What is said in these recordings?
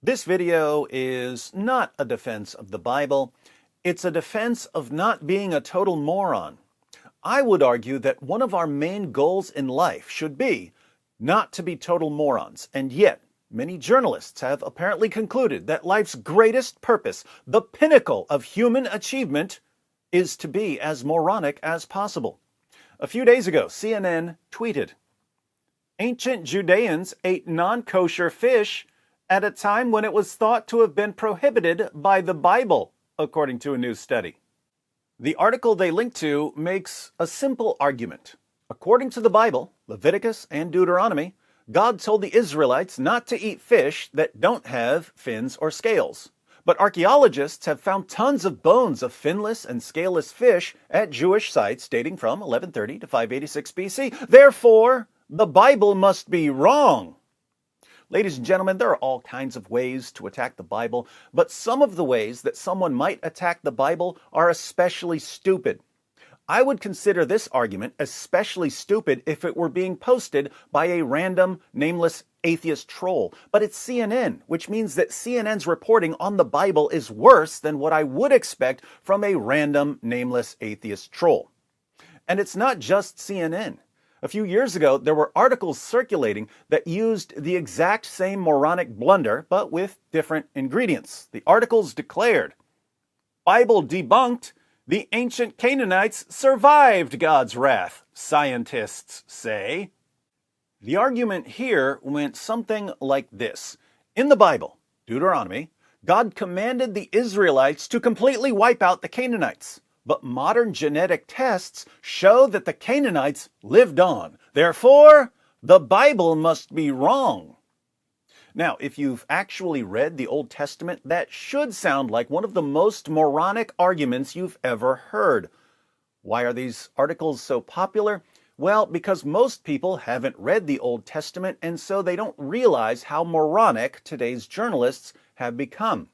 This video is not a defense of the Bible. It's a defense of not being a total moron. I would argue that one of our main goals in life should be not to be total morons, and yet many journalists have apparently concluded that life's greatest purpose, the pinnacle of human achievement, is to be as moronic as possible. A few days ago, CNN tweeted, "Ancient Judeans ate non-kosher fish at a time when it was thought to have been prohibited by the Bible," according to a new study. The article they link to makes a simple argument. According to the Bible, Leviticus and Deuteronomy, God told the Israelites not to eat fish that don't have fins or scales. But archaeologists have found tons of bones of finless and scaleless fish at Jewish sites dating from 1130 to 586 BC. Therefore, the Bible must be wrong. Ladies and gentlemen, there are all kinds of ways to attack the Bible, but some of the ways that someone might attack the Bible are especially stupid. I would consider this argument especially stupid if it were being posted by a random, nameless atheist troll. But it's CNN, which means that CNN's reporting on the Bible is worse than what I would expect from a random, nameless atheist troll. And it's not just CNN. A few years ago, there were articles circulating that used the exact same moronic blunder, but with different ingredients. The articles declared, "Bible debunked, the ancient Canaanites survived God's wrath, scientists say." The argument here went something like this. In the Bible, Deuteronomy, God commanded the Israelites to completely wipe out the Canaanites. But modern genetic tests show that the Canaanites lived on. Therefore, the Bible must be wrong. Now, if you've actually read the Old Testament, that should sound like one of the most moronic arguments you've ever heard. Why are these articles so popular? Well, because most people haven't read the Old Testament, and so they don't realize how moronic today's journalists have become.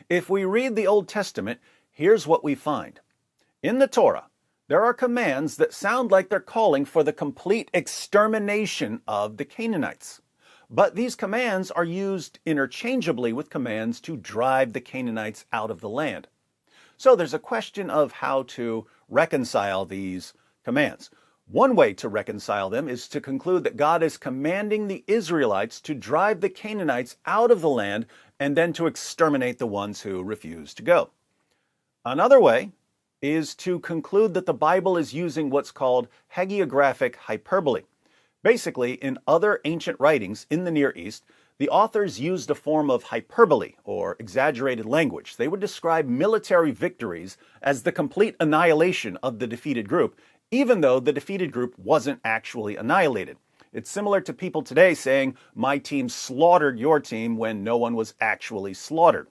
If we read the Old Testament, here's what we find. In the Torah, there are commands that sound like they're calling for the complete extermination of the Canaanites. But these commands are used interchangeably with commands to drive the Canaanites out of the land. So there's a question of how to reconcile these commands. One way to reconcile them is to conclude that God is commanding the Israelites to drive the Canaanites out of the land and then to exterminate the ones who refuse to go. Another way is to conclude that the Bible is using what's called hagiographic hyperbole. Basically, in other ancient writings in the Near East, the authors used a form of hyperbole, or exaggerated language. They would describe military victories as the complete annihilation of the defeated group, even though the defeated group wasn't actually annihilated. It's similar to people today saying, "My team slaughtered your team," when no one was actually slaughtered.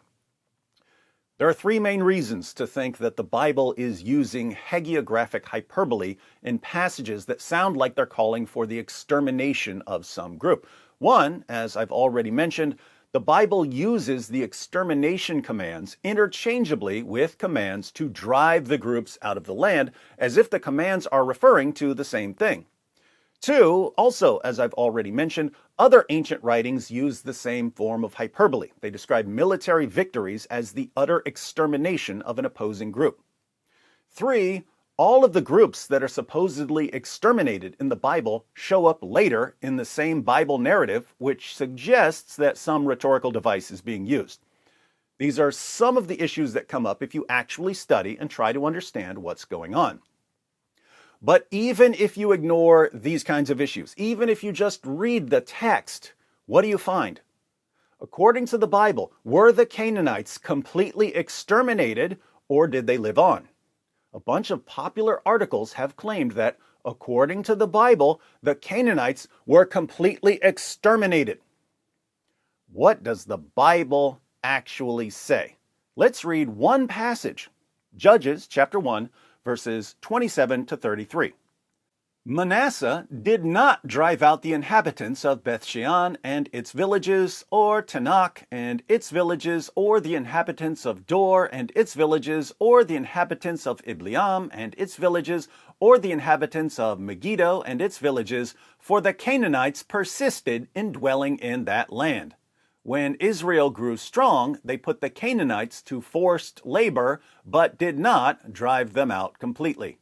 There are three main reasons to think that the Bible is using hagiographic hyperbole in passages that sound like they're calling for the extermination of some group. One, as I've already mentioned, the Bible uses the extermination commands interchangeably with commands to drive the groups out of the land, as if the commands are referring to the same thing. Two, also, as I've already mentioned, other ancient writings use the same form of hyperbole. They describe military victories as the utter extermination of an opposing group. Three, all of the groups that are supposedly exterminated in the Bible show up later in the same Bible narrative, which suggests that some rhetorical device is being used. These are some of the issues that come up if you actually study and try to understand what's going on. But even if you ignore these kinds of issues, even if you just read the text, what do you find? According to the Bible, were the Canaanites completely exterminated, or did they live on? A bunch of popular articles have claimed that, according to the Bible, the Canaanites were completely exterminated. What does the Bible actually say? Let's read one passage. Judges chapter 1, verses 27 to 33. "Manasseh did not drive out the inhabitants of Bethshean and its villages, or Tanakh and its villages, or the inhabitants of Dor and its villages, or the inhabitants of Ibleam and its villages, or the inhabitants of Megiddo and its villages, for the Canaanites persisted in dwelling in that land. When Israel grew strong, they put the Canaanites to forced labor, but did not drive them out completely.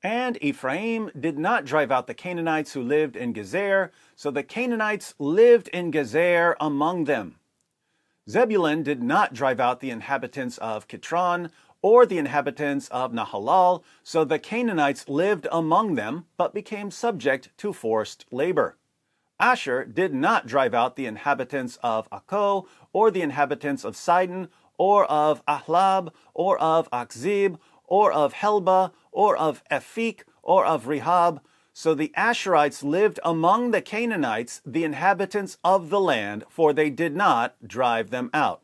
And Ephraim did not drive out the Canaanites who lived in Gezer, so the Canaanites lived in Gezer among them. Zebulun did not drive out the inhabitants of Kitron or the inhabitants of Nahalal, so the Canaanites lived among them, but became subject to forced labor. Asher did not drive out the inhabitants of Akko, or the inhabitants of Sidon, or of Ahlab, or of Akzib, or of Helba, or of Ephik, or of Rehab. So the Asherites lived among the Canaanites, the inhabitants of the land, for they did not drive them out.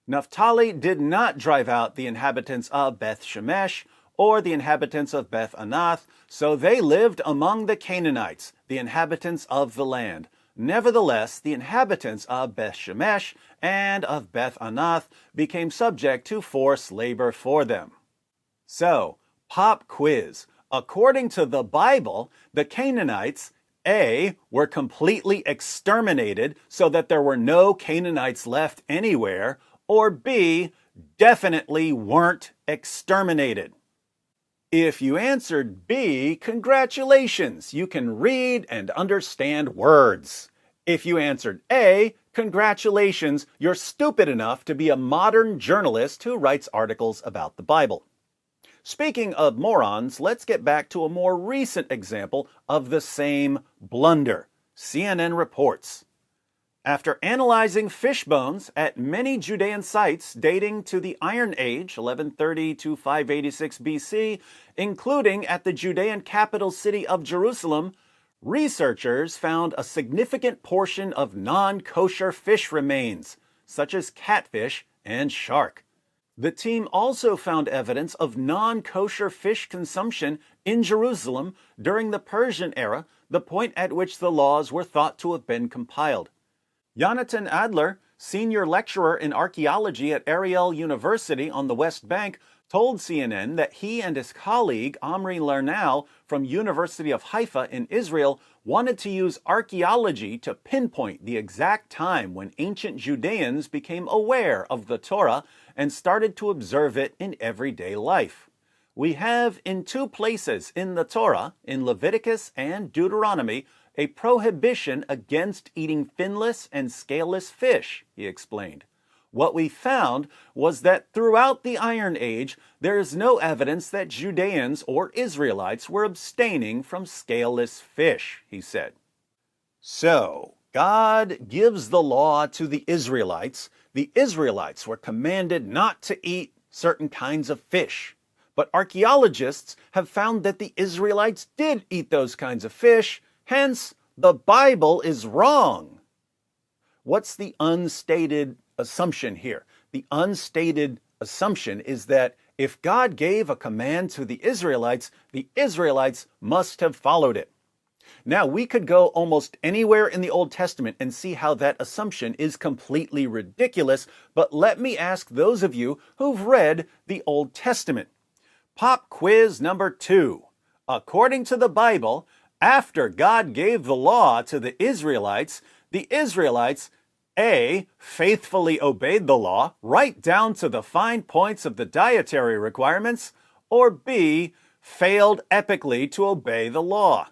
Naphtali did not drive out the inhabitants of Beth Shemesh, or the inhabitants of Beth Anath, so they lived among the Canaanites, the inhabitants of the land. Nevertheless, the inhabitants of Beth Shemesh and of Beth Anath became subject to forced labor for them. So, pop quiz. According to the Bible, the Canaanites, A, were completely exterminated so that there were no Canaanites left anywhere, or B, definitely weren't exterminated. If you answered B, congratulations, you can read and understand words. If you answered A, congratulations, you're stupid enough to be a modern journalist who writes articles about the Bible. Speaking of morons, let's get back to a more recent example of the same blunder. CNN reports. After analyzing fish bones at many Judean sites dating to the Iron Age, 1130 to 586 BC, including at the Judean capital city of Jerusalem, researchers found a significant portion of non-kosher fish remains, such as catfish and shark. The team also found evidence of non-kosher fish consumption in Jerusalem during the Persian era, the point at which the laws were thought to have been compiled. Jonathan Adler, senior lecturer in archaeology at Ariel University on the West Bank, told CNN that he and his colleague Omri Lernow from University of Haifa in Israel wanted to use archaeology to pinpoint the exact time when ancient Judeans became aware of the Torah and started to observe it in everyday life. We have in two places in the Torah, in Leviticus and Deuteronomy, a prohibition against eating finless and scaleless fish, he explained. What we found was that throughout the Iron Age, there is no evidence that Judeans or Israelites were abstaining from scaleless fish, he said. So, God gives the law to the Israelites. The Israelites were commanded not to eat certain kinds of fish. But archaeologists have found that the Israelites did eat those kinds of fish. Hence, the Bible is wrong. What's the unstated assumption here? The unstated assumption is that if God gave a command to the Israelites must have followed it. Now, we could go almost anywhere in the Old Testament and see how that assumption is completely ridiculous, but let me ask those of you who've read the Old Testament. Pop quiz number 2. According to the Bible, after God gave the law to the Israelites A, faithfully obeyed the law right down to the fine points of the dietary requirements, or B, failed epically to obey the law.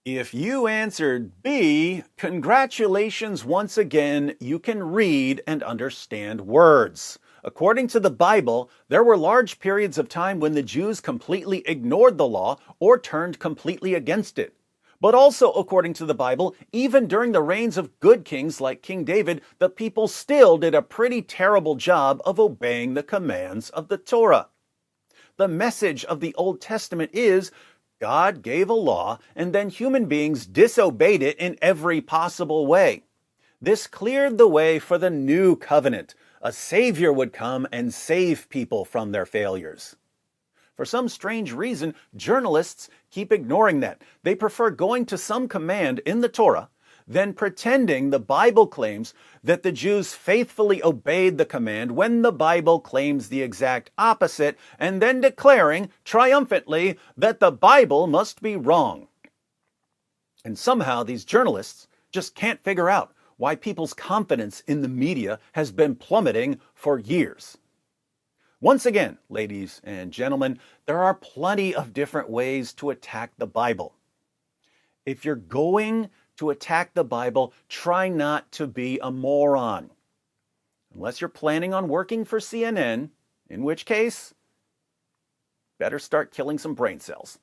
If you answered B, congratulations once again, you can read and understand words. According to the Bible, there were large periods of time when the Jews completely ignored the law or turned completely against it. But also, according to the Bible, even during the reigns of good kings like King David, the people still did a pretty terrible job of obeying the commands of the Torah. The message of the Old Testament is God gave a law and then human beings disobeyed it in every possible way. This cleared the way for the new covenant. A Savior would come and save people from their failures. For some strange reason, journalists keep ignoring that. They prefer going to some command in the Torah, then pretending the Bible claims that the Jews faithfully obeyed the command when the Bible claims the exact opposite, and then declaring triumphantly that the Bible must be wrong. And somehow these journalists just can't figure out why people's confidence in the media has been plummeting for years. Once again, ladies and gentlemen, there are plenty of different ways to attack the Bible. If you're going to attack the Bible, try not to be a moron. Unless you're planning on working for CNN, in which case, better start killing some brain cells.